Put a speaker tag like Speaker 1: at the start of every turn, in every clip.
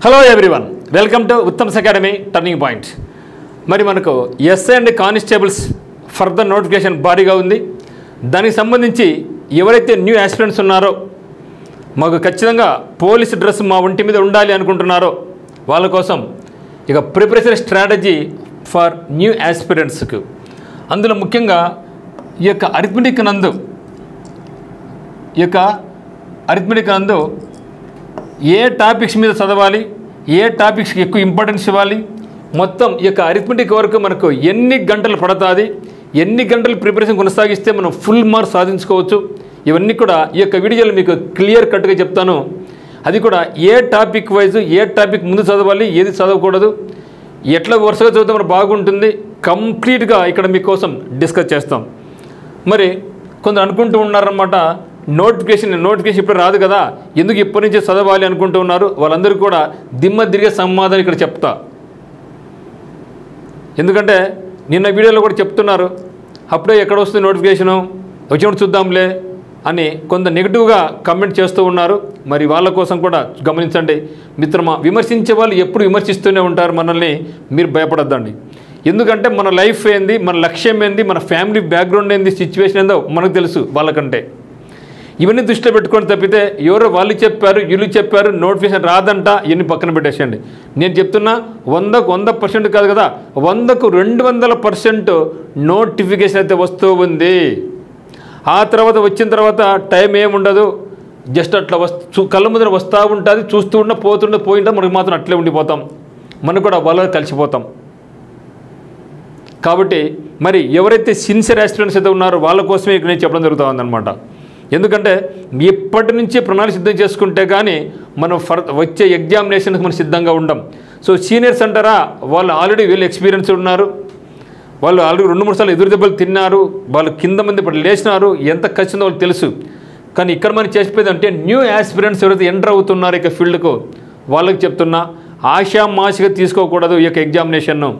Speaker 1: Hello everyone, welcome to Uttam's academy turning point. మరి మనకు SI and constables further notification భారీగా ఉంది. దానికి సంబంధించి ఎవరైతే న్యూ ఆస్పిరెంట్స్ ఉన్నారో, మాకు ఖచ్చితంగా పోలీస్ డ్రెస్ మా ఒంటి మీద ఉండాలి అనుకుంటున్నారో వాళ్ళ కోసం ఇక ప్రిపరేషన్ స్ట్రాటజీ ఫర్ న్యూ ఆస్పిరెంట్స్కు, అందులో ముఖ్యంగా ఈ యొక్క అరిథమెటిక్ నందు ఏ టాపిక్స్ మీద చదవాలి, ఏ టాపిక్స్కి ఎక్కువ ఇంపార్టెన్స్ ఇవ్వాలి, మొత్తం ఈ యొక్క అరిథమెటిక్ వరకు మనకు ఎన్ని గంటలు పడుతుంది, ఎన్ని గంటలు ప్రిపరేషన్ కొనసాగిస్తే మనం ఫుల్ మార్క్స్ సాధించుకోవచ్చు, ఇవన్నీ కూడా ఈ యొక్క వీడియోలో మీకు క్లియర్ కట్గా చెప్తాను. అది కూడా ఏ టాపిక్ వైజ్, ఏ టాపిక్ ముందు చదవాలి, ఏది చదవకూడదు, ఎట్లా వరుసగా చదివితే మనకు బాగుంటుంది, కంప్లీట్గా ఇక్కడ మీకోసం డిస్కస్ చేస్తాం. మరి కొందరు అనుకుంటూ ఉన్నారన్నమాట, నోటిఫికేషన్ ఇప్పుడు రాదు కదా, ఎందుకు ఇప్పటి నుంచే చదవాలి అనుకుంటూ ఉన్నారు. వాళ్ళందరూ కూడా దిమ్మ తిరిగే సమాధానం ఇక్కడ చెప్తా. ఎందుకంటే నిన్న వీడియోలో కూడా చెప్తున్నారు, అప్పుడే ఎక్కడ వస్తుంది నోటిఫికేషను, వచ్చినప్పుడు చూద్దాంలే అని కొంత నెగిటివ్గా కమెంట్ చేస్తూ ఉన్నారు. మరి వాళ్ళ కోసం కూడా గమనించండి మిత్రమా, విమర్శించే వాళ్ళు ఎప్పుడు విమర్శిస్తూనే ఉంటారు మనల్ని, మీరు భయపడొద్దండి. ఎందుకంటే మన లైఫ్ ఏంది, మన లక్ష్యం ఏంది, మన ఫ్యామిలీ బ్యాక్గ్రౌండ్ ఏంది, సిచ్యువేషన్ ఏందో మనకు తెలుసు. వాళ్ళకంటే ఇవన్నీ దృష్టిలో పెట్టుకొని తప్పితే ఎవరో వాళ్ళు చెప్పారు, వీళ్ళు చెప్పారు, నోటిఫికేషన్ రాదంట, ఇవన్నీ పక్కన పెట్టేసండి. నేను చెప్తున్నా 100కు 100% కాదు కదా, 100కు 200% నోటిఫికేషన్ అయితే వస్తూ ఉంది. ఆ తర్వాత వచ్చిన తర్వాత టైం ఏముండదు, జస్ట్ అట్లా కళ్ళ ముందర వస్తూ ఉంటుంది, చూస్తూ పోతుంటే మనకు మాత్రం అట్లే ఉండిపోతాం, మనకు కూడా వాళ్ళ కలిసిపోతాం. కాబట్టి మరి ఎవరైతే సిన్సియర్ ఆస్పిరెంట్స్ అయితే ఉన్నారో వాళ్ళ కోసమే ఇక్కడ నేను చెప్పడం జరుగుతుందన్నమాట. ఎందుకంటే ఇప్పటి నుంచే ప్రణాళిక సిద్ధం చేసుకుంటే కానీ మనం వచ్చే ఎగ్జామినేషన్కి మనం సిద్ధంగా ఉండం. సో సీనియర్స్ అంటారా, వాళ్ళు ఆల్రెడీ వీళ్ళు ఎక్స్పీరియన్స్ ఉన్నారు, వాళ్ళు ఆల్రెడీ 2-3 సార్లు ఎదురు దెబ్బలు తిన్నారు, వాళ్ళు కింద మంది ఇప్పుడు లేచినారు, ఎంత ఖర్చుందో వాళ్ళకి తెలుసు. కానీ ఇక్కడ మనం చేసిపోయేది అంటే న్యూ ఆస్పిరెంట్స్ ఎవరైతే ఎంటర్ అవుతున్నారు ఇక ఫీల్డ్కు, వాళ్ళకి చెప్తున్నా ఆషామాషిగా తీసుకోకూడదు. ఈ యొక్క ఎగ్జామినేషన్ను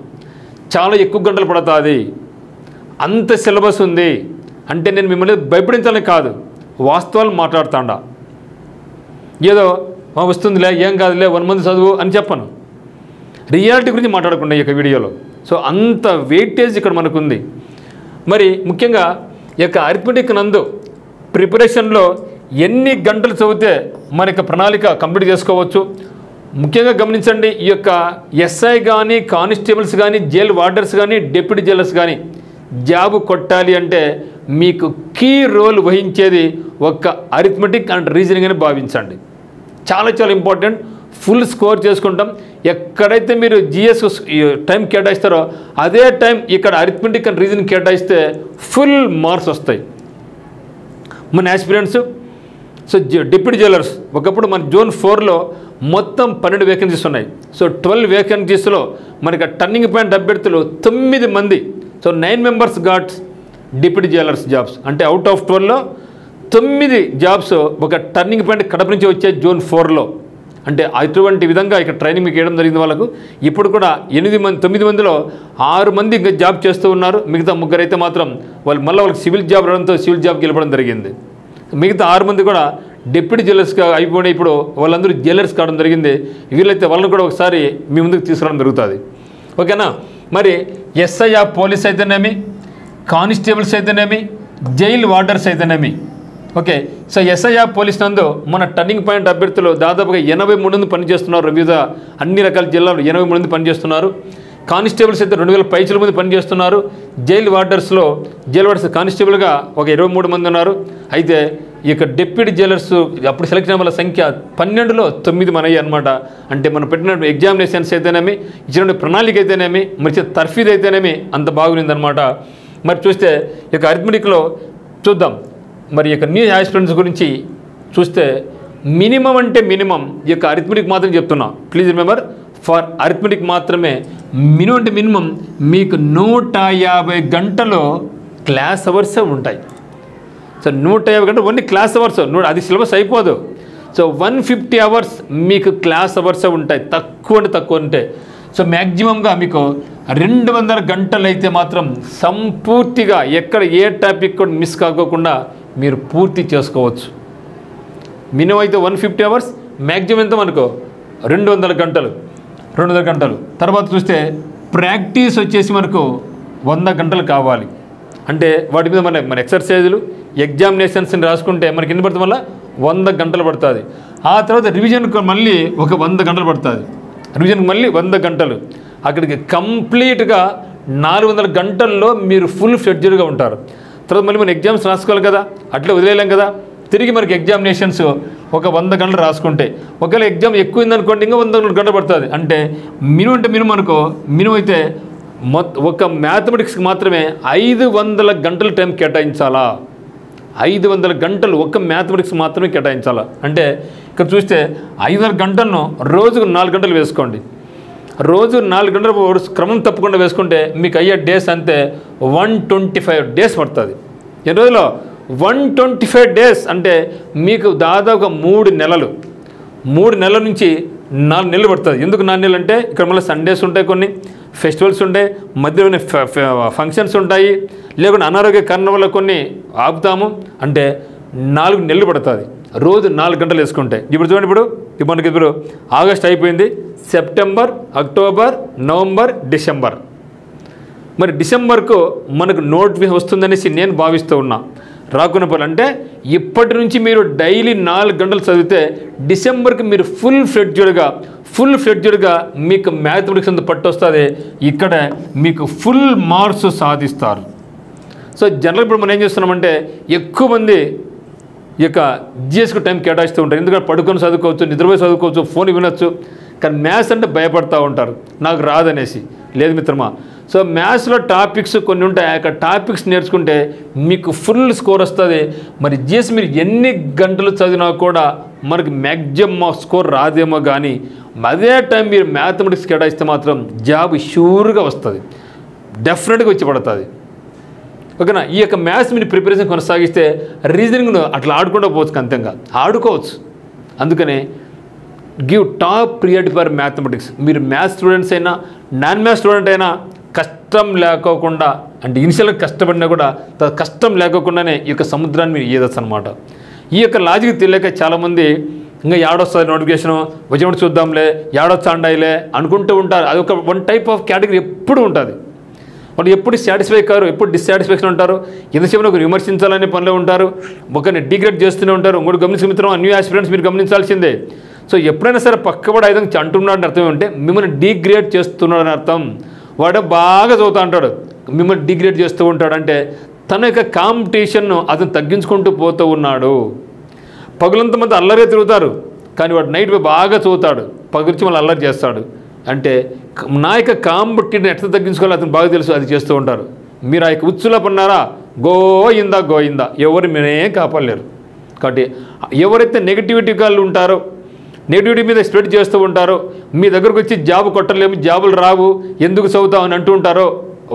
Speaker 1: చాలా ఎక్కువ గంటలు పడుతుంది, అంత సిలబస్ ఉంది అంటే నేను మిమ్మల్ని భయపడించాలని కాదు, వాస్తవాలు మాట్లాడుతాండా. ఏదో వస్తుందిలే, ఏం కాదులే, 1 మంత్ చదువు అని చెప్పను, రియాలిటీ గురించి మాట్లాడకుండా ఈ యొక్క వీడియోలో. సో అంత వెయిటేజ్ ఇక్కడ మనకు ఉంది. మరి ముఖ్యంగా ఈ యొక్క అరిథమెటిక్ నందు ప్రిపరేషన్లో ఎన్ని గంటలు చదివితే మన యొక్క ప్రణాళిక కంప్లీట్ చేసుకోవచ్చు. ముఖ్యంగా గమనించండి, ఈ యొక్క ఎస్ఐ కానీ, కానిస్టేబుల్స్ కానీ, జైల్ వార్డర్స్ కానీ, డిప్యూటీ జైలర్స్ కానీ జాబు కొట్టాలి అంటే మీకు కీ రోల్ వహించేది ఒక అరిథమెటిక్ అండ్ రీజనింగ్ అని భావించండి. చాలా చాలా ఇంపార్టెంట్. ఫుల్ స్కోర్ చేసుకుంటాం. ఎక్కడైతే మీరు జిఎస్ టైం కేటాయిస్తారో అదే టైం ఇక్కడ అరిథమెటిక్ అండ్ రీజనింగ్ కేటాయిస్తే ఫుల్ మార్క్స్ వస్తాయి మన ఆస్పిరెంట్స్. సో డిప్యూటీ జైలర్స్ ఒకప్పుడు మన జోన్ 4లో మొత్తం 12 వేకెన్సీస్ ఉన్నాయి. సో 12 వేకెన్సీస్లో మనకి టర్నింగ్ పాయింట్ అభ్యర్థులు 9 మంది. So 9 members got deputy jailers jobs. అంటే అవుట్ ఆఫ్ 12లో 9 జాబ్స్ ఒక టర్నింగ్ పాయింట్ కడప నుంచి వచ్చే జోన్ 4లో. అంటే అటువంటి విధంగా ఇక్కడ ట్రైనింగ్ మీకు వేయడం జరిగింది వాళ్ళకు. ఇప్పుడు కూడా 9 మందిలో 6 మంది ఇంకా జాబ్ చేస్తూ ఉన్నారు. మిగతా 3 అయితే మాత్రం వాళ్ళకి సివిల్ జాబ్ రావడంతో సివిల్ జాబ్కి వెళ్ళడం జరిగింది. మిగతా 6 మంది కూడా డిప్యూటీ జైలర్స్గా అయిపోయినా ఇప్పుడు వాళ్ళందరూ జైలర్స్ కావడం జరిగింది. వీళ్ళైతే వాళ్ళని కూడా ఒకసారి మీ ముందుకు తీసుకురావడం జరుగుతుంది. ఓకేనా. మరి ఎస్ఐ పోలీస్ అయితేనేమి, కానిస్టేబుల్స్ అయితేనేమి, జైల్ వార్డర్స్ అయితేనేమి. ఓకే. సో ఎస్ఐ పోలీస్ నందు మన టర్నింగ్ పాయింట్ అభ్యర్థులు దాదాపుగా 83 మంది పనిచేస్తున్నారు. వివిధ అన్ని రకాల జిల్లాలు 83 మంది పనిచేస్తున్నారు. కానిస్టేబుల్స్ అయితే 2000 పైచల మంది పనిచేస్తున్నారు. జైల్ వార్డర్స్ కానిస్టేబుల్గా ఒక 23 మంది ఉన్నారు. అయితే ఇక డిప్యూటీ జైలర్స్ అప్పుడు సెలెక్ట్ అయిన వాళ్ళ సంఖ్య 12లో 9 మనయ్యాయి అనమాట. అంటే మనం పెట్టిన ఎగ్జామినేషన్స్ అయితేనేమి, ఇచ్చిన ప్రణాళిక అయితేనేమి, మరి తర్ఫీదు అయితేనేమి అంత బాగుందనమాట. మరి చూస్తే ఇక అరిథమెటిక్లో చూద్దాం. మరి ఇక న్యూ ఆస్పిరెంట్స్ గురించి చూస్తే మినిమం అంటే మినిమం ఈ యొక్క అరిథమెటిక్ మాత్రం చెప్తున్నా. ప్లీజ్ రిమెంబర్, ఫర్ అరిథమెటిక్ మాత్రమే మినిమం అంటే మినిమం మీకు 150 గంటలు క్లాస్ అవర్స్ ఉంటాయి. సో 150 గంటలు ఓన్లీ క్లాస్ అవర్స్, అది సిలబస్ అయిపోదు. సో 150 అవర్స్ మీకు క్లాస్ అవర్స్ ఉంటాయి, తక్కువ ఉంటే. సో మ్యాక్సిమంగా మీకు 200 గంటలు అయితే మాత్రం సంపూర్తిగా ఎక్కడ ఏ టాపిక్ కూడా మిస్ కాకోకుండా మీరు పూర్తి చేసుకోవచ్చు. మినిమం అయితే 150 అవర్స్, మ్యాక్సిమం ఎంత మనకు 200 గంటలు 200 గంటలు. తర్వాత చూస్తే ప్రాక్టీస్ వచ్చేసి మనకు 100 గంటలు కావాలి. అంటే వాటి మీద మన ఎక్సర్సైజులు ఎగ్జామినేషన్స్ని రాసుకుంటే మనకి ఎన్ని పడుతుంది, మళ్ళీ 100 గంటలు పడుతుంది. ఆ తర్వాత రివిజన్కి మళ్ళీ ఒక 100 గంటలు పడుతుంది. రివిజన్కి మళ్ళీ 100 గంటలు. అక్కడికి కంప్లీట్గా 400 గంటల్లో మీరు ఫుల్ షెడ్యూల్గా ఉంటారు. తర్వాత మళ్ళీ మనం ఎగ్జామ్స్ రాసుకోవాలి కదా, అట్లే వదిలేయలేం కదా. తిరిగి మనకి ఎగ్జామినేషన్స్ ఒక 100 గంటలు రాసుకుంటే, ఒకవేళ ఎగ్జామ్ ఎక్కువైందనుకోండి ఇంకా 100 గంటలు పడుతుంది. అంటే మినిమం అనుకో, మినిమం అయితే ఒక మ్యాథమెటిక్స్కి మాత్రమే 500 గంటల టైం కేటాయించాలా. 500 గంటలు ఒక మ్యాథమెటిక్స్ మాత్రమే కేటాయించాలా. అంటే ఇక్కడ చూస్తే 500 గంటలను రోజుకు 4 గంటలు వేసుకోండి. రోజు 4 గంటలు క్రమం తప్పకుండా వేసుకుంటే మీకు అయ్యే డేస్ అంతే 125 డేస్ పడుతుంది. ఎన్ని రోజుల్లో 125 డేస్ అంటే మీకు దాదాపుగా 3 నెలలు. 3 నెలల నుంచి 4 నెలలు పడుతుంది. ఎందుకు 4 నెలలు అంటే ఇక్కడ మళ్ళీ సండేస్ ఉంటాయి, కొన్ని ఫెస్టివల్స్ ఉంటాయి, మధ్యలోనే ఫంక్షన్స్ ఉంటాయి, లేకుంటే అనారోగ్య కారణం వల్ల కొన్ని ఆపుతాము. అంటే 4 నెలలు పడుతుంది రోజు 4 గంటలు వేసుకుంటే. ఇప్పుడు చూడండి, మనకి ఇప్పుడు ఆగస్ట్ అయిపోయింది, సెప్టెంబర్, అక్టోబర్, నవంబర్, డిసెంబర్. మరి డిసెంబర్కు మనకు నోటిఫికేషన్ వస్తుందనేసి నేను భావిస్తూ ఉన్నా. రాకున్న పనులు అంటే ఇప్పటి నుంచి మీరు డైలీ 4 గంటలు చదివితే డిసెంబర్కి మీరు ఫుల్ ఫ్లెడ్జ్డ్గా మీకు మ్యాథమెటిక్స్ అంత పట్టు వస్తుంది. ఇక్కడ మీకు ఫుల్ మార్క్స్ సాధిస్తారు. సో జనరల్ ఇప్పుడు మనం ఏం చేస్తున్నామంటే ఎక్కువ మంది ఈ యొక్క జిఎస్కు టైం కేటాయిస్తూ ఉంటారు. ఎందుకంటే పడుకొని చదువుకోవచ్చు, నిద్రపోయి చదువుకోవచ్చు, ఫోన్ వినొచ్చు. కానీ మ్యాథ్స్ అంటే భయపడతా ఉంటారు, నాకు రాదనేసి. లేదు మిత్రమా, సో మ్యాథ్స్లో టాపిక్స్ కొన్ని ఉంటాయి, ఆ టాపిక్స్ నేర్చుకుంటే మీకు ఫుల్ స్కోర్ వస్తుంది. మరి జిఎస్ మీరు ఎన్ని గంటలు చదివినా కూడా మనకి మ్యాక్సిమం స్కోర్ రాదేమో, కానీ అదే టైం మీరు మ్యాథమెటిక్స్ కేటాయిస్తే మాత్రం జాబ్ షూర్గా వస్తుంది, డెఫినెట్గా వచ్చి పడుతుంది. ఓకేనా. ఈ యొక్క మ్యాథ్స్ మీరు ప్రిపరేషన్ కొనసాగిస్తే రీజనింగ్ను అట్లా ఆడుకుంటూ పోవచ్చు, అంతంగా ఆడుకోవచ్చు. అందుకనే give top priority for mathematics. మీరు మ్యాథ్స్ స్టూడెంట్స్ అయినా నాన్ మ్యాథ్స్ స్టూడెంట్ అయినా కష్టం లేకోకుండా, అంటే ఇనిషియల్గా కష్టపడినా కూడా కష్టం లేకోకుండానే ఈ యొక్క సముద్రాన్ని మీరు ఈదచ్చు అనమాట. ఈ యొక్క లాజిక్ తెలియక చాలామంది ఇంకా ఏడొస్తుంది నోటిఫికేషను, వచ్చినప్పుడు చూద్దాంలే, ఏడొచ్చా అండాయిలే అనుకుంటూ ఉంటారు. అది ఒక వన్ టైప్ ఆఫ్ కేటగిరీ ఎప్పుడు ఉంటుంది. వాళ్ళు ఎప్పుడు సాటిస్ఫై కారు, ఎప్పుడు డిస్సాటిస్ఫాక్షన్ ఉంటారు, ఎంతసేపు ఒకరు విమర్శించాలనే పనిలో ఉంటారు, ఒకరిని డిగ్రేడ్ చేస్తూనే ఉంటారు. ఇంకోటి గమనించిన మిత్రం, న్యూ ఆస్పిరెంట్స్ మీరు గమనించాల్సిందే. సో ఎప్పుడైనా సరే పక్కబడి ఐదు అంటున్నాడని అర్థం ఏమంటే మిమ్మల్ని డిగ్రేడ్ చేస్తున్నాడని అర్థం. వాడు బాగా చదువుతూ ఉంటాడు, మిమ్మల్ని డిగ్రేడ్ చేస్తూ ఉంటాడు. అంటే తన యొక్క కాంపిటీషన్ను అతను తగ్గించుకుంటూ పోతూ ఉన్నాడు. పగులంత మంది అల్లరే తిరుగుతారు, కానీ వాడు నైట్ బాగా చదువుతాడు, పగులిచి మళ్ళీ అల్లరి చేస్తాడు. అంటే నా యొక్క కాంపిటీని ఎట్లా తగ్గించుకోవాలో అతను బాగా తెలుసు, అది చేస్తూ ఉంటారు. మీరు ఆ యొక్క ఉచ్చులో పన్నారా, గోయిందా ఎవరు మీరే కాపాడలేరు. కాబట్టి ఎవరైతే నెగిటివిటీ వాళ్ళు ఉంటారో, నెగిటివిటీ మీద స్ప్రెడ్ చేస్తూ ఉంటారో, మీ దగ్గరకు వచ్చి జాబ్ కొట్టలేము, జాబులు రావు, ఎందుకు చదువుతావు అని అంటూ ఉంటారో,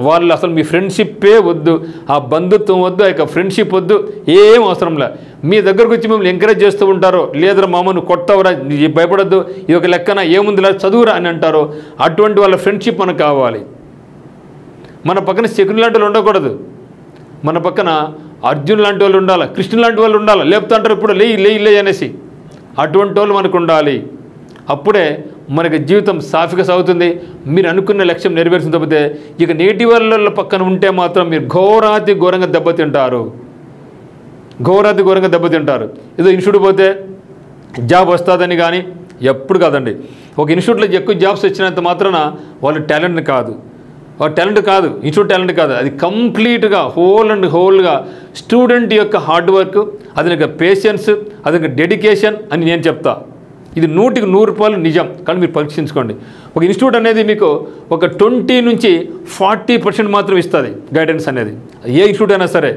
Speaker 1: వాళ్ళు అసలు మీ ఫ్రెండ్షిప్పే వద్దు, ఆ బంధుత్వం వద్దు, ఆ యొక్క ఫ్రెండ్షిప్ వద్దు, ఏం అవసరం లే. మీ దగ్గరకు వచ్చి మిమ్మల్ని ఎంకరేజ్ చేస్తూ ఉంటారో, లేదరా మామ నువ్వు కొట్టవరా, భయపడద్దు, ఇది ఒక లెక్కన ఏముందిలా చదువురా అని అంటారో, అటువంటి వాళ్ళ ఫ్రెండ్షిప్ మనకు కావాలి. మన పక్కన శకుని లాంటి వాళ్ళు ఉండకూడదు, మన పక్కన అర్జున్ లాంటి వాళ్ళు ఉండాలి, కృష్ణుడు లాంటి వాళ్ళు ఉండాలి. లేపుతా అంటారు ఇప్పుడు లే అనేసి, అటువంటి వాళ్ళు మనకు ఉండాలి. అప్పుడే మనకి జీవితం సాఫీగా సాగుతుంది. మీరు అనుకున్న లక్ష్యం నెరవేర్చిన తప్పితే ఇక నెగిటివ్ వాళ్ళ పక్కన ఉంటే మాత్రం మీరు ఘోరంగా దెబ్బతింటారు. ఏదో ఇన్స్టిట్యూట్ పోతే జాబ్ వస్తుందని కానీ ఎప్పుడు కాదండి. ఒక ఇన్స్టిట్యూట్లో ఎక్కువ జాబ్స్ వచ్చినంత మాత్రాన వాళ్ళు టాలెంట్ కాదు, ఇన్స్టిట్యూట్ టాలెంట్ కాదు. అది కంప్లీట్గా హోల్గా స్టూడెంట్ యొక్క హార్డ్ వర్క్, అది యొక్క పేషెన్స్, అది యొక్క డెడికేషన్ అని నేను చెప్తా. ఇది 100కి 100 నిజం. కానీ మీరు పరీక్షించుకోండి. ఒక ఇన్స్టిట్యూట్ అనేది మీకు ఒక 20 నుంచి 40% మాత్రం ఇస్తుంది గైడెన్స్ అనేది. ఏ ఇన్స్టిట్యూట్ అయినా సరే,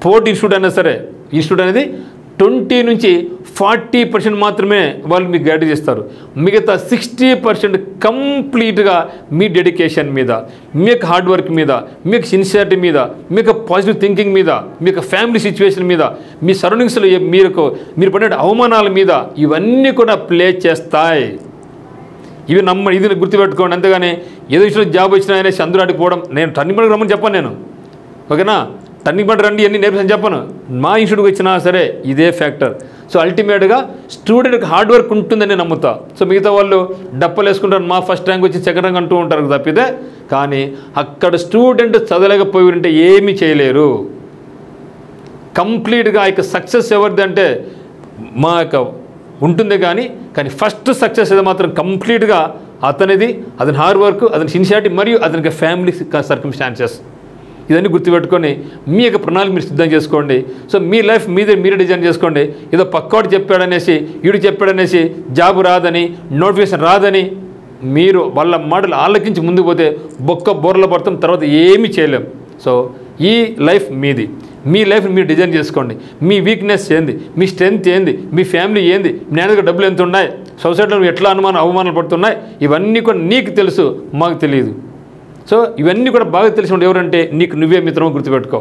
Speaker 1: పోర్ట్ ఇన్స్టిట్యూట్ అయినా సరే, ఇన్స్టిట్యూట్ అనేది 20 నుంచి 40% మాత్రమే వాళ్ళు మీకు గైడెన్స్ ఇస్తారు. మిగతా 60% కంప్లీట్గా మీ డెడికేషన్ మీద, మీ యొక్క హార్డ్ వర్క్ మీద, మీకు సిన్సియారిటీ మీద, మీకు పాజిటివ్ థింకింగ్ మీద, మీకు ఫ్యామిలీ సిచ్యువేషన్ మీద, మీ సరౌండింగ్స్లో మీరు పడే అవమానాల మీద, ఇవన్నీ కూడా ప్లే చేస్తాయి. ఇది గుర్తుపెట్టుకోండి. అంతేగాని ఏదో ఇష్టం జాబ్ వచ్చినా అనేసి అందరూ అడిగిపోవడం, నేను టర్నింగ్ పాయింట్ రమ్మని చెప్పాను నేను, ఓకేనా. టర్నింగ్ పాయింట్ రండి అన్ని నేర్పించని చెప్పను, మా ఇన్స్టిట్యూట్కి వచ్చినా సరే ఇదే ఫ్యాక్టర్. సో అల్టిమేట్గా స్టూడెంట్కి హార్డ్ వర్క్ ఉంటుందని నమ్ముతా. సో మిగతా వాళ్ళు డప్పలు వేసుకుంటారు, మా ఫస్ట్ ర్యాంక్ వచ్చి సెకండ్ ర్యాంక్ అంటూ ఉంటారు తప్పితే, కానీ అక్కడ స్టూడెంట్ చదవలేకపోయి ఉంటే ఏమీ చేయలేరు. కంప్లీట్గా ఇక సక్సెస్ ఎవరిది అంటే మా యొక్క ఉంటుంది, కానీ ఫస్ట్ సక్సెస్ అది మాత్రం కంప్లీట్గా అతనిది, అతని హార్డ్ వర్క్, అతని సిన్సియారిటీ మరియు అతనికి ఫ్యామిలీ సర్కమ్స్టాన్సెస్. ఇదన్నీ గుర్తుపెట్టుకొని మీ యొక్క ప్రణాళిక మీరు సిద్ధం చేసుకోండి. సో మీ లైఫ్ మీరే డిజైన్ చేసుకోండి. ఏదో పక్కోడు చెప్పాడనేసి, వీడు చెప్పాడనేసి జాబ్ రాదని, నోటిఫికేషన్ రాదని మీరు వాళ్ళ మాటలు ఆలకించి ముందుకు పోతే బోర్ల పడతాం, తర్వాత ఏమీ చేయలేం. సో ఈ లైఫ్ మీది, మీ లైఫ్ని మీరు డిజైన్ చేసుకోండి. మీ వీక్నెస్ ఏంది, మీ స్ట్రెంగ్త్ ఏంది, మీ ఫ్యామిలీ ఏంది, మీ నాన్నగా డబ్బులు ఎంత ఉన్నాయి, సొసైటీలో ఎట్లా అవమానాలు పడుతున్నాయి, ఇవన్నీ కూడా నీకు తెలుసు, మాకు తెలియదు. సో ఇవన్నీ కూడా బాగా తెలిసి ఉండే ఎవరంటే నీకు నువ్వే మిత్రమో గుర్తుపెట్టుకో.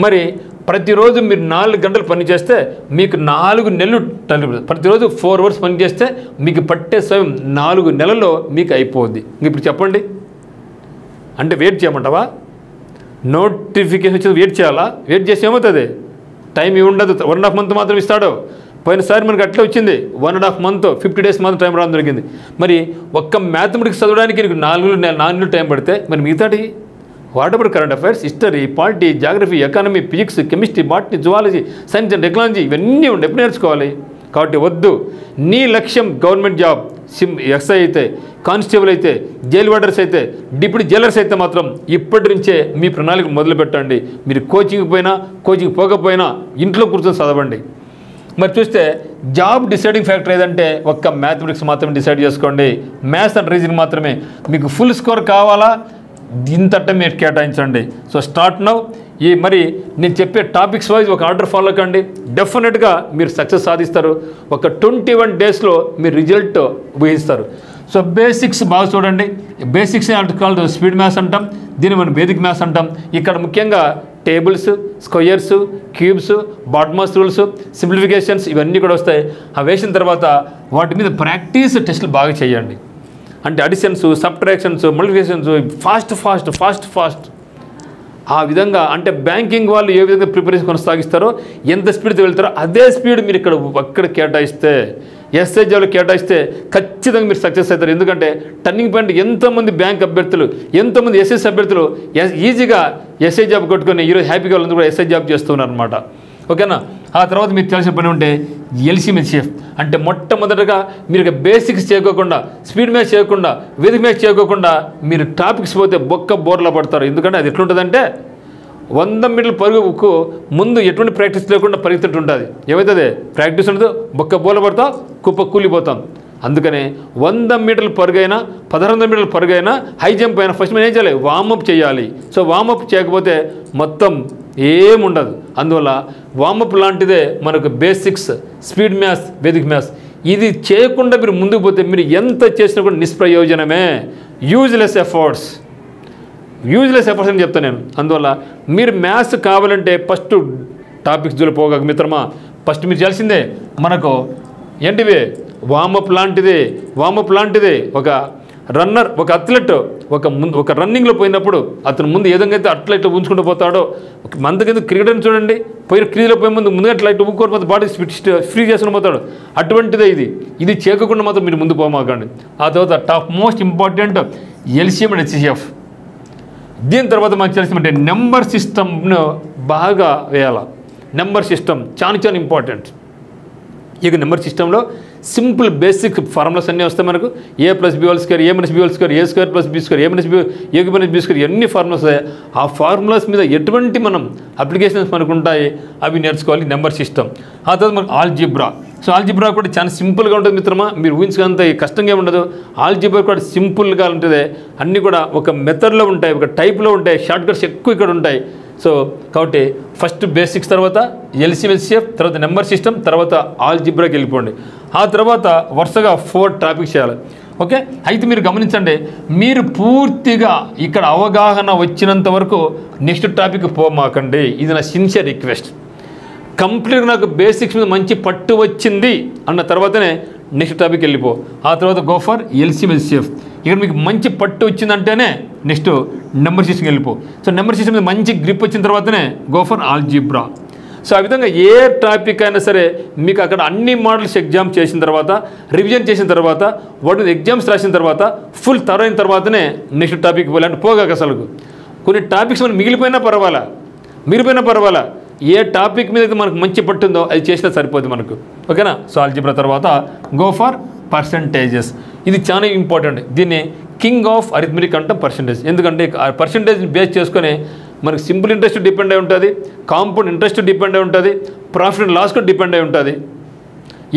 Speaker 1: మరి ప్రతిరోజు మీరు 4 గంటలు పని చేస్తే మీకు 4 నెలలు, ప్రతిరోజు 4 అవర్స్ పని చేస్తే మీకు పట్టే సమయం 4 నెలల్లో మీకు అయిపోద్ది. ఇప్పుడు చెప్పండి, అంటే వెయిట్ చేయమంటావా? నోటిఫికేషన్ వచ్చేది వెయిట్ చేయాలా? వెయిట్ చేసి ఏమవుతుంది? టైం ఉండదు, 1.5 మంత్ మాత్రం ఇస్తాడు. పోయినసారి మనకు అట్లా వచ్చింది, 1.5 మంత్ 50 డేస్ మాత్రం టైం రావడం జరిగింది. మరి ఒక్క మ్యాథమెటిక్స్ చదవడానికి నీకు 4 నెలలు టైం పడితే మరి మిగతాది what about current affairs, history, polity, geography, economy, physics, chemistry, botany, zoology, science and technology, ఇవన్నీ ఉండి ఎప్పుడు నేర్చుకోవాలి. కాబట్టి వద్దు, నీ లక్ష్యం గవర్నమెంట్ జాబ్, ఎస్ఐ అయితే, కానిస్టేబుల్ అయితే, జైలు వార్డర్స్ అయితే, డిప్యూటీ జైలర్స్ అయితే మాత్రం ఇప్పటి నుంచే మీ ప్రణాళిక మొదలు పెట్టండి. మీరు కోచింగ్ పోకపోయినా ఇంట్లో కూర్చొని చదవండి. మరి చూస్తే జాబ్ డిసైడింగ్ ఫ్యాక్టర్ ఏదంటే ఒక్క మ్యాథమెటిక్స్ మాత్రమే డిసైడ్ చేసుకోండి. మ్యాథ్స్ అండ్ రీజనింగ్ మాత్రమే. మీకు ఫుల్ స్కోర్ కావాలా, ఇంతట మీరు కేటాయించండి. So start now. మరి నేను చెప్పే టాపిక్స్ వైజ్ ఒక ఆర్డర్ ఫాలో కండి, డెఫినెట్గా మీరు సక్సెస్ సాధిస్తారు. ఒక 21 డేస్లో మీరు రిజల్ట్ ఊహిస్తారు. సో బేసిక్స్ బాగా చూడండి. బేసిక్స్ కాల్డ్ స్పీడ్ మ్యాథ్స్ అంటాం, దీన్ని మనం బేసిక్ మ్యాథ్స్ అంటాం. ఇక్కడ ముఖ్యంగా tables, squares, cubes, BODMAS rules, simplifications ఇవన్నీ కూడా వస్తాయి. అవి వేసిన తర్వాత వాటి మీద ప్రాక్టీస్ టెస్టులు బాగా చేయండి. అంటే అడిషన్స్, సబ్ట్రాక్షన్స్, మల్టిప్లికేషన్స్ ఫాస్ట్ ఆ విధంగా. అంటే బ్యాంకింగ్ వాళ్ళు ఏ విధంగా ప్రిపరేషన్ కొనసాగిస్తారో, ఎంత స్పీడ్తో వెళ్తారో అదే స్పీడ్ మీరు అక్కడ కేటాయిస్తే, ఎస్ఐ జాబ్లో కేటాయిస్తే ఖచ్చితంగా మీరు సక్సెస్ అవుతారు. ఎందుకంటే టర్నింగ్ పాయింట్ ఎంతోమంది బ్యాంక్ అభ్యర్థులు, ఎంతోమంది ఎస్ఎస్ అభ్యర్థులు ఈజీగా ఎస్ఐ జాబ్ కొట్టుకొని ఈరోజు హ్యాపీగా వాళ్ళందరూ కూడా ఎస్ఐ జాబ్ చేస్తున్నారు అనమాట. ఓకేనా? ఆ తర్వాత మీరు తెలిసిన పని ఉంటే ఎల్సీఎంఎస్ఎఫ్ అంటే మొట్టమొదటిగా మీరు బేసిక్స్ చేయకోకుండా, స్పీడ్ మ్యాచ్ చేయకుండా, వేదిక మ్యాచ్ చేయకోకుండా మీరు టాపిక్స్ పోతే బోర్లా పడతారు. ఎందుకంటే అది ఎట్లుంటుందంటే 100 మీటర్ల పరుగుకు ముందు ఎటువంటి ప్రాక్టీస్ లేకుండా పరిగెత్తుతూ ఉంటుంది. ఏమవుతుంది? ప్రాక్టీస్ ఉండదు, బోర్ల పడతాం, కూలిపోతాం. అందుకనే 100 మీటర్ల పరుగైనా, 1600 మీటర్ల పరుగైనా, హై జంప్ అయినా ఫస్ట్ మనం ఏం చేయాలి? వార్మప్ చేయాలి. సో వార్మప్ చేయకపోతే మొత్తం ఏముండదు. అందువల్ల వార్మప్ లాంటిదే మనకు basics, speed maths, Vedic maths. ఇది చేయకుండా మీరు ముందుకు పోతే మీరు ఎంత చేసినా కూడా నిష్ప్రయోజనమే, యూజ్లెస్ ఎఫర్ట్స్ అని చెప్తాను నేను. అందువల్ల మీరు మ్యాథ్స్ కావాలంటే ఫస్ట్ టాపిక్స్ పోగా మిత్రమా, ఫస్ట్ మీరు చేయాల్సిందే మనకు ఏంటివి వార్మప్ లాంటిది. ఒక రన్నర్, ఒక అథ్లెట్ ఒక రన్నింగ్లో పోయినప్పుడు అతను ముందు ఏ విధంగా అయితే అట్లా ఇట్లా ఉంచుకుంటూ పోతాడో, మంతకింద క్రికెట్ని చూడండి, క్రీజ్లో పోయే ముందుగా అట్లా ఇట్లా ఊరుకోకపోతే బాడీ ఫ్రీ చేసుకుని పోతాడు. అటువంటిదే ఇది చేయకుండా మాత్రం మీరు ముందు పోమాకండి. ఆ తర్వాత most important LCM and HCF. దీని తర్వాత మనకు తెలిసిందంటే నెంబర్ సిస్టమ్ను బాగా వేయాలి. నెంబర్ సిస్టమ్ చాలా ఇంపార్టెంట్. ఇక నెంబర్ సిస్టంలో సింపుల్ బేసిక్ ఫార్ములాస్ అన్నీ వస్తాయి మనకు. A+B² A-B² A² A+B² ఎన్ని ఫార్ములాస్ వస్తాయి. ఆ ఫార్ములాస్ మీద ఎటువంటి మనం అప్లికేషన్స్ మనకు ఉంటాయి అవి నేర్చుకోవాలి. Number system. ఆ తర్వాత మనకు ఆల్జిబ్రా. సో ఆల్జిబ్రా కూడా చాలా సింపుల్గా ఉంటుంది మిత్రమా, మీరు ఊహించుకున్నంత కష్టంగా ఉండదు. ఆల్జిబ్రా కూడా సింపుల్గా ఉంటుంది. అన్నీ కూడా ఒక మెథడ్లో ఉంటాయి, ఒక టైప్లో ఉంటాయి, షార్ట్ కట్స్ ఎక్కువ ఇక్కడ ఉంటాయి. సో కాబట్టి ఫస్ట్ బేసిక్స్, తర్వాత ఎల్సీఎం, తర్వాత నెంబర్ సిస్టమ్, తర్వాత ఆల్జిబ్రాకి వెళ్ళిపోండి. ఆ తర్వాత వరుసగా 4 టాపిక్స్ చేయాలి. ఓకే? అయితే మీరు గమనించండి, మీరు పూర్తిగా ఇక్కడ అవగాహన వచ్చినంత వరకు నెక్స్ట్ టాపిక్ పోమాకండి. ఇది నా సిన్సియర్ రిక్వెస్ట్. కంప్లీట్గా నాకు బేసిక్స్ మీద మంచి పట్టు వచ్చింది అన్న తర్వాతనే నెక్స్ట్ టాపిక్ వెళ్ళిపో. ఆ తర్వాత గో ఫర్ ఎల్సీఎం. ఇక్కడ మీకు మంచి పట్టు వచ్చిందంటేనే నెక్స్ట్ నెంబర్ సిస్టమ్కి వెళ్ళిపో. సో నెంబర్ సిస్టమ్ మీద మంచి గ్రిప్ వచ్చిన తర్వాతనే గో ఫర్ ఆల్జీబ్రా. సో ఆ విధంగా ఏ టాపిక్ అయినా సరే మీకు అక్కడ అన్ని మోడల్స్ ఎగ్జామ్ చేసిన తర్వాత, రివిజన్ చేసిన తర్వాత, వాటి ఎగ్జామ్స్ రాసిన తర్వాత, ఫుల్ తరో అయిన తర్వాతనే నెక్స్ట్ టాపిక్ పోలే అంటే పోగాక. అసలు కొన్ని టాపిక్స్ మనం మిగిలిపోయినా పర్వాలా, ఏ టాపిక్ మీద అయితే మనకు మంచి పట్టుందో అది చేసినా సరిపోద్ది మనకు. ఓకేనా? సో ఆల్జీబ్రా తర్వాత గో ఫర్ పర్సంటేజెస్. ఇది చాలా ఇంపార్టెంట్. దీన్ని కింగ్ ఆఫ్ అరిథమెటిక్ అంటాం పర్సంటేజ్. ఎందుకంటే ఆ పర్సంటేజ్ని బేస్ చేసుకొని మనకు సింపుల్ ఇంట్రెస్ట్ డిపెండ్ అయి ఉంటుంది, కాంపౌండ్ ఇంట్రెస్ట్ డిపెండ్ అయి ఉంటుంది, ప్రాఫిట్ అండ్ లాస్ కూడా డిపెండ్ అయి ఉంటుంది.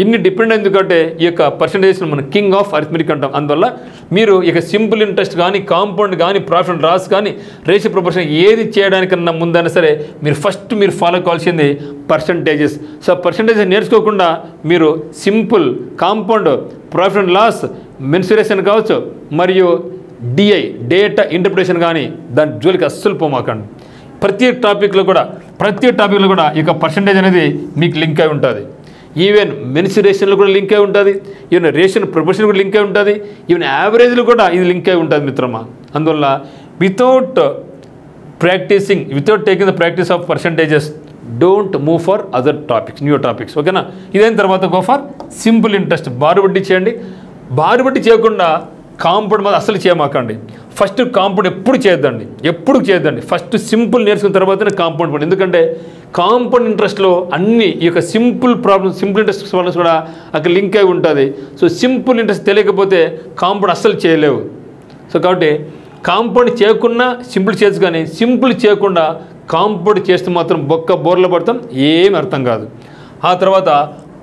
Speaker 1: ఇన్ని డిపెండ్ ఎందుకంటే ఈ యొక్క పర్సంటేజ్ని మనం కింగ్ ఆఫ్ అరిథమెటిక్ అంటాం. అందువల్ల మీరు ఇక సింపుల్ ఇంట్రెస్ట్ కానీ, కాంపౌండ్ కానీ, ప్రాఫిట్ అండ్ లాస్ కానీ, రేషియో ప్రపోర్షన్ ఏది చేయడానికన్నా ముందైనా సరే మీరు ఫాలో కావాల్సింది పర్సంటేజెస్. సో పర్సంటేజెస్ నేర్చుకోకుండా మీరు simple, compound, profit and loss, mensuration కావచ్చు, మరియు డిఐ డేటా ఇంటర్ప్రిటేషన్ కానీ దాని జోలికి అస్సలు పోమాకండి. ప్రతి టాపిక్లో కూడా ఇక పర్సంటేజ్ అనేది మీకు లింక్ అయి ఉంటుంది. ఈవెన్ మెన్సురేషన్లో కూడా లింక్ అయి ఉంటుంది, ఈవెన్ రేషియో ప్రపోర్షన్ కూడా లింక్ అయి ఉంటుంది, ఈవెన్ యావరేజ్లో కూడా ఇది లింక్ అయి ఉంటుంది మిత్రమా. అందువల్ల without taking the practice of percentages don't move for other topics, new topics. ఓకేనా? ఇదైన తర్వాత గో ఫర్ సింపుల్ ఇంట్రెస్ట్. బారు బట్టి చేయండి. బారు బట్టి చేయకుండా కాంపౌండ్ మీద అసలు చేయమాకండి. ఫస్ట్ కాంపౌండ్ ఎప్పుడు చేయొద్దండి. ఫస్ట్ సింపుల్ నేర్చుకున్న తర్వాతనే కాంపౌండ్ పడి. ఎందుకంటే కాంపౌండ్ ఇంట్రెస్ట్లో అన్ని ఈ యొక్క సింపుల్ ఇంట్రెస్ట్ ప్రాబ్లమ్స్ కూడా అక్కడ లింక్ అయి ఉంటుంది. సో సింపుల్ ఇంట్రెస్ట్ తెలియకపోతే కాంపౌండ్ అస్సలు చేయలేవు. సో కాబట్టి కాంపౌండ్ చేయకుండా సింపుల్ చేయొచ్చు, కానీ సింపుల్ చేయకుండా కాంపౌండ్ చేస్తే మాత్రం బోర్ల పడతాం, ఏమి అర్థం కాదు. ఆ తర్వాత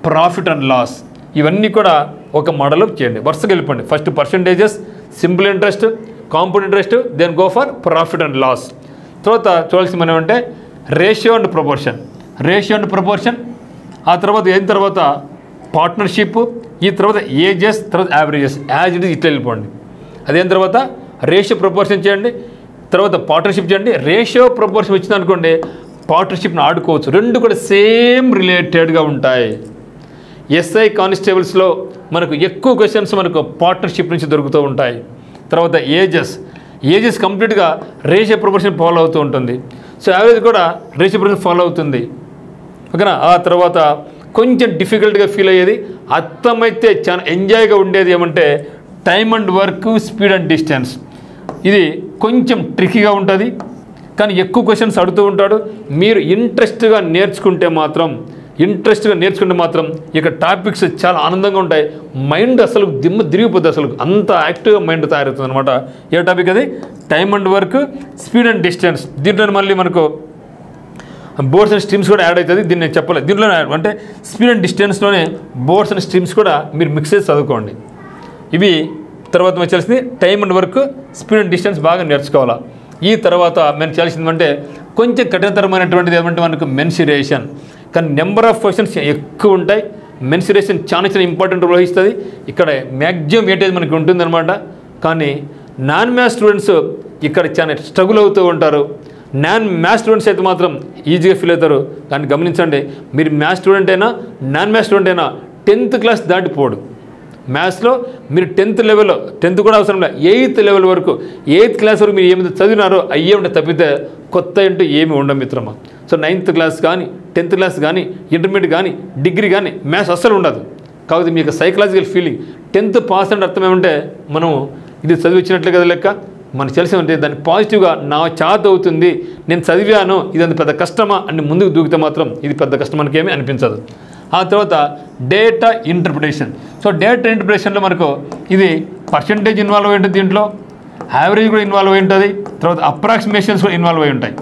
Speaker 1: ప్రాఫిట్ అండ్ లాస్, ఇవన్నీ కూడా ఒక మోడల్లో చేయండి. వరుసగా వెళ్ళిపోండి. First percentages, simple interest, compound interest, then go for profit and loss. తర్వాత చూడాల్సింది మనం అంటే రేషియో అండ్ ప్రపోర్షన్. ఆ తర్వాత అయిన తర్వాత పార్ట్నర్షిప్, ఈ తర్వాత ఏజెస్, తర్వాత యావరేజెస్. యాజ్ ఇట్ ఈజ్ ఇట్లా వెళ్ళిపోండి. అదైన తర్వాత రేషియో ప్రపోర్షన్ చేయండి, తర్వాత పార్ట్నర్షిప్ చేయండి. రేషియో ప్రపోర్షన్ వచ్చింది అనుకోండి, పార్ట్నర్షిప్ని ఆడుకోవచ్చు. రెండు కూడా సేమ్ రిలేటెడ్గా ఉంటాయి. ఎస్ఐ కానిస్టేబుల్స్లో మనకు ఎక్కువ క్వశ్చన్స్ మనకు పార్ట్నర్షిప్ నుంచి దొరుకుతూ ఉంటాయి. తర్వాత ఏజెస్ కంప్లీట్గా రేషియో ప్రపోర్షన్ ఫాలో అవుతూ ఉంటుంది. సో యావరేజ్ కూడా రేషియో ప్రపోర్షన్ ఫాలో అవుతుంది. ఓకేనా? ఆ తర్వాత కొంచెం డిఫికల్ట్గా ఫీల్ అయ్యేది, అర్థమైతే చాలా ఎంజాయ్గా ఉండేది ఏమంటే time and work, speed and distance. ఇది కొంచెం ట్రికీగా ఉంటుంది, కానీ ఎక్కువ క్వశ్చన్స్ అడుగుతూ ఉంటాడు. మీరు ఇంట్రెస్ట్గా నేర్చుకుంటే మాత్రం ఇక టాపిక్స్ చాలా ఆనందంగా ఉంటాయి. మైండ్ అసలు తిరిగిపోద్ది, అసలు అంత యాక్టివ్గా మైండ్ తయారవుతుంది అనమాట. ఏ టాపిక్ అది? Time and work, speed and distance. దీంట్లో మళ్ళీ మనకు బోర్డ్స్ అండ్ స్ట్రీమ్స్ కూడా యాడ్ అవుతుంది. దీన్ని నేను చెప్పలేదు. దీంట్లో అంటే స్పీడ్ అండ్ డిస్టెన్స్లోనే బోర్డ్స్ అండ్ స్ట్రీమ్స్ కూడా మీరు మిక్స్ చేసి చదువుకోండి. ఇవి తర్వాత మనం చేయాల్సింది time and work, speed and distance బాగా నేర్చుకోవాలా. ఈ తర్వాత మనం చేయాల్సిందంటే కొంచెం కఠినతరమైనటువంటిది ఏమంటే మనకు మెన్సురేషన్. కానీ నెంబర్ ఆఫ్ క్వశ్చన్స్ ఎక్కువ ఉంటాయి. మెన్సురేషన్ చాలా ఇంపార్టెంట్ రోల్ వహిస్తుంది. ఇక్కడ మ్యాక్సిమం వెయిటేజ్ మనకి ఉంటుందన్నమాట. కానీ నాన్ మ్యాథ్స్ స్టూడెంట్స్ ఇక్కడ చాలా స్ట్రగుల్ అవుతూ ఉంటారు. మ్యాథ్స్ స్టూడెంట్స్ అయితే మాత్రం ఈజీగా ఫీల్ అవుతారు. కానీ గమనించండి, మీరు మ్యాథ్స్ స్టూడెంట్ అయినా, నాన్ మ్యాథ్స్ స్టూడెంట్ అయినా 10th క్లాస్ దాటిపోడు. మ్యాథ్స్లో మీరు 10th లెవెల్లో, 10th కూడా అవసరం లేదు, 8th లెవెల్ వరకు, 8th క్లాస్ వరకు మీరు ఏమైతే చదివినారో అయ్యే ఉంటే తప్పితే కొత్త అంటూ ఏమి ఉండవు మిత్రమా. సో 9th క్లాస్ కానీ, 10th క్లాస్ కానీ, ఇంటర్మీడియట్ కానీ, డిగ్రీ కానీ మ్యాథ్స్ అస్సలు ఉండదు. కాబట్టి మీకు సైకలాజికల్ ఫీలింగ్ 10th పాస్ అంటే అర్థం ఏమంటే మనం ఇది చదివించినట్లే కదా లెక్క. మనకు తెలిసి ఉంటే దాన్ని పాజిటివ్గా నా చేత అవుతుంది, నేను చదివాను, ఇదంత పెద్ద కష్టమా అని ముందుకు దూకితే మాత్రం ఇది పెద్ద కష్టం మనకేమీ అనిపించదు. ఆ తర్వాత డేటా ఇంటర్ప్రిటేషన్. సో డేటా ఇంటర్ప్రిటేషన్లో మనకు ఇది పర్సంటేజ్ ఇన్వాల్వ్ అయి ఉంటుంది, దీంట్లో యావరేజ్ కూడా ఇన్వాల్వ్ అయి ఉంటుంది, తర్వాత అప్రాక్సిమేషన్స్ కూడా ఇన్వాల్వ్ అయి ఉంటాయి.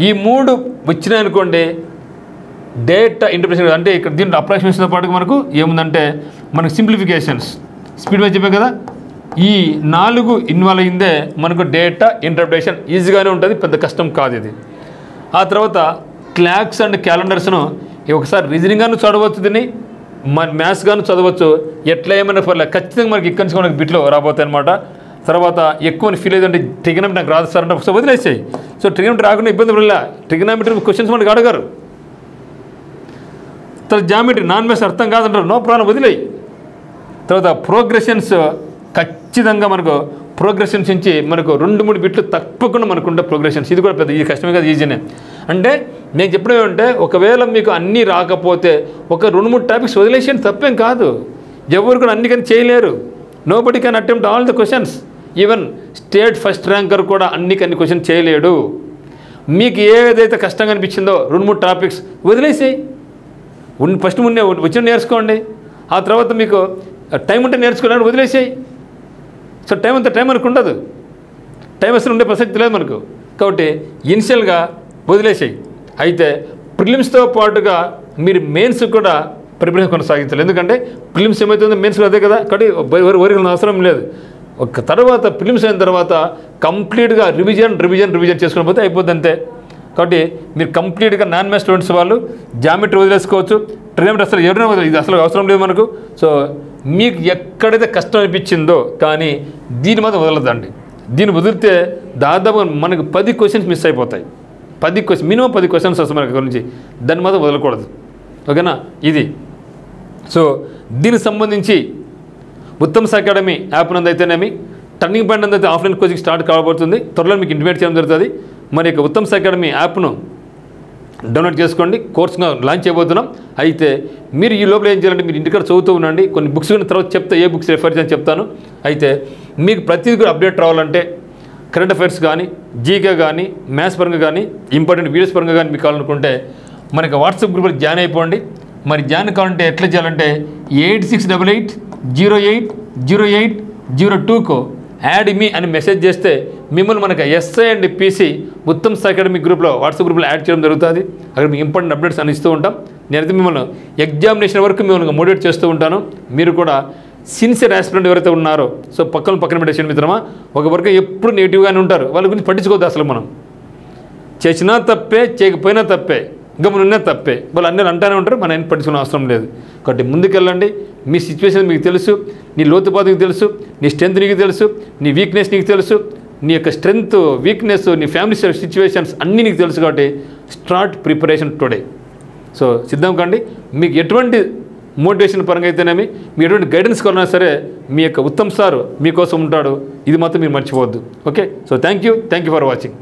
Speaker 1: ఈ 3 వచ్చినాయి అనుకోండి డేటా ఇంటర్ప్రిటేషన్. అంటే ఇక్కడ దీంట్లో అప్రాక్సిమేషన్తో పాటు మనకు ఏముందంటే మనకు సింప్లిఫికేషన్స్, స్పీడ్ వైజ్ చెప్పాం కదా, ఈ 4 ఇన్వాల్వ్ అయిందే మనకు డేటా ఇంటర్ప్రిటేషన్. ఈజీగానే ఉంటుంది, పెద్ద కష్టం కాదు ఇది. ఆ తర్వాత క్లాక్స్ అండ్ క్యాలెండర్స్ను ఒకసారి రీజనింగ్ గాను చదవచ్చు, దీన్ని మ్యాథ్స్ గాను చదవచ్చు, ఎట్లా ఏమైనా పర్లేదు. ఖచ్చితంగా మనకి ఇక్కడి నుంచి మనకి బిట్లో రాబోతాయి అనమాట. తర్వాత ఎక్కువ ఫీల్ అయ్యేదంటే ట్రిగనోమెట్రీ నాకు రాదు సార్ అంటే ఒకసారి వదిలేసాయి. సో ట్రిగనోమెట్రీ రాకుండా ఇబ్బంది పడలే, ట్రిగనోమెట్రీ క్వశ్చన్స్ మనకి అడగారు. తర్వాత జామెట్రీ నాన్ మ్యాథ్స్ అర్థం కాదంటారు, నో ప్రాబ్లం వదిలేయి. తర్వాత ప్రోగ్రెషన్స్ ఖచ్చితంగా మనకు ప్రోగ్రెషన్స్ నుంచి మనకు 2-3 బిట్లు తప్పకుండా మనకుండే ప్రోగ్రెషన్స్. ఇది కూడా పెద్ద ఇది కష్టమే కాదు, ఈజీనే. అంటే నేను చెప్పడం ఏమంటే ఒకవేళ మీకు అన్నీ రాకపోతే ఒక 2-3 టాపిక్స్ వదిలేసేయండి, తప్పేం కాదు. ఎవరు కూడా అన్ని కానీ చేయలేరు. Nobody can attempt all the questions. Even state first ranker కూడా అన్ని క్వశ్చన్ చేయలేడు. మీకు ఏదైతే కష్టంగా అనిపించిందో 2-3 టాపిక్స్ వదిలేసేయి. ఫస్ట్ ముందే వచ్చిన నేర్చుకోండి. ఆ తర్వాత మీకు టైం ఉంటే నేర్చుకోవాలని వదిలేసేయి. సో టైం అంతా టైం మనకు ఉండదు, టైం అసలు ఉండే ప్రసక్తి లేదు మనకు. కాబట్టి ఇనిషియల్గా వదిలేసేయి. అయితే ప్రిలిమ్స్తో పాటుగా మీరు మెయిన్స్ కూడా ప్రిపరేషన్ కొనసాగించాలి. ఎందుకంటే ప్రిలిమ్స్ ఏమవుతుందో మెయిన్స్ అదే కదా. కాబట్టి వరికల అవసరం లేదు. ఒక తర్వాత ప్రిలిమ్స్ అయిన తర్వాత కంప్లీట్గా రివిజన్ చేసుకుని పోతే అయిపోద్ది అంతే. కాబట్టి మీరు కంప్లీట్గా నాన్ మ్యాథ్స్ స్టూడెంట్స్ వాళ్ళు జామెట్రీ వదిలేసుకోవచ్చు, ట్రిగ్నోమెట్రీ అసలు ఎవరైనా వదిలేదు, ఇది అసలు అవసరం లేదు మనకు. సో మీకు ఎక్కడైతే కష్టం అనిపించిందో కానీ దీని మాత్రం వదలదండి. దీన్ని వదిలితే దాదాపు మనకు 10 క్వశ్చన్స్ మిస్ అయిపోతాయి. 10 క్వశ్చన్ మినిమం 10 క్వశ్చన్స్ వస్తాయి మనకి గురించి. దాన్ని మాత్రం వదలకూడదు, ఓకేనా. ఇది సో దీనికి సంబంధించి ఉత్తమ్స్ అకాడమీ యాప్ నందు అయితేనేమి టర్నింగ్ పాయింట్ నందు అయితే ఆఫ్లైన్ కోచింగ్ స్టార్ట్ కాబోతుంది. త్వరలో మీకు ఇంటిమేట్ చేయడం జరుగుతుంది. మరి ఇక ఉత్తమ్స్ అకాడమీ యాప్ను డౌన్లోడ్ చేసుకోండి, కోర్సుగా లాంచ్ చేయబోతున్నాం. అయితే మీరు ఈ లోపల ఏం చేయాలంటే మీరు ఇంటికాడ చదువుతూ ఉండండి. కొన్ని బుక్స్ తర్వాత చెప్తా, ఏ బుక్స్ రెఫర్ చేయని చెప్తాను. అయితే మీకు ప్రతిదీ కూడా అప్డేట్ రావాలంటే కరెంట్ అఫైర్స్ కానీ, జీకే కానీ, మ్యాథ్స్ పరంగా కానీ, ఇంపార్టెంట్ వీడియోస్ పరంగా కానీ మీకు కావాలనుకుంటే మనకి వాట్సాప్ గ్రూప్లో జాయిన్ అయిపోండి. మరి జాయిన్ కావాలంటే ఎట్లా చేయాలంటే 8688080802కు యాడ్ మీ అని మెసేజ్ చేస్తే మిమ్మల్ని మనకు SI and PC Uttam's academy గ్రూప్లో వాట్సాప్ గ్రూప్లో యాడ్ చేయడం జరుగుతుంది. అక్కడ మీకు ఇంపార్టెంట్ అప్డేట్స్ అని ఇస్తూ ఉంటాం. నేనైతే మిమ్మల్ని ఎగ్జామినేషన్ వరకు మిమ్మల్ని మోటివేట్ చేస్తూ ఉంటాను. మీరు కూడా సిన్సియర్ ఆస్పిరెంట్ ఎవరైతే ఉన్నారో, సో పక్కన పెట్టేసిన మిత్రమా, ఒక వర్గం ఎప్పుడు నెగిటివ్గానే ఉంటారు, వాళ్ళ గురించి పట్టించుకోవద్దు. అసలు మనం చేసినా తప్పే, చేయకపోయినా తప్పే, గమనున్నా తప్పే, వాళ్ళు అన్నీ అంటానే ఉంటారు, మనం ఏం పట్టించుకునే అవసరం లేదు. కాబట్టి ముందుకెళ్ళండి. మీ సిచ్యువేషన్ మీకు తెలుసు, నీ లోతుపాటు నీకు తెలుసు, నీ స్ట్రెంత్ నీకు తెలుసు, నీ వీక్నెస్ నీకు తెలుసు, నీ యొక్క స్ట్రెంత్, వీక్నెస్, నీ ఫ్యామిలీ సిచ్యువేషన్స్ అన్నీ నీకు తెలుసు. కాబట్టి స్టార్ట్ ప్రిపరేషన్ టుడే. సో సిద్ధం కండి. మీకు ఎటువంటి మోటివేషన్ పరంగా అయితేనేమి, మీ ఎటువంటి గైడెన్స్ కావాలన్నా సరే మీ యొక్క ఉత్తమ్ సార్ మీకోసం ఉంటాడు. ఇది మాత్రం మీరు మర్చిపోవద్దు. Okay, so thank you for watching.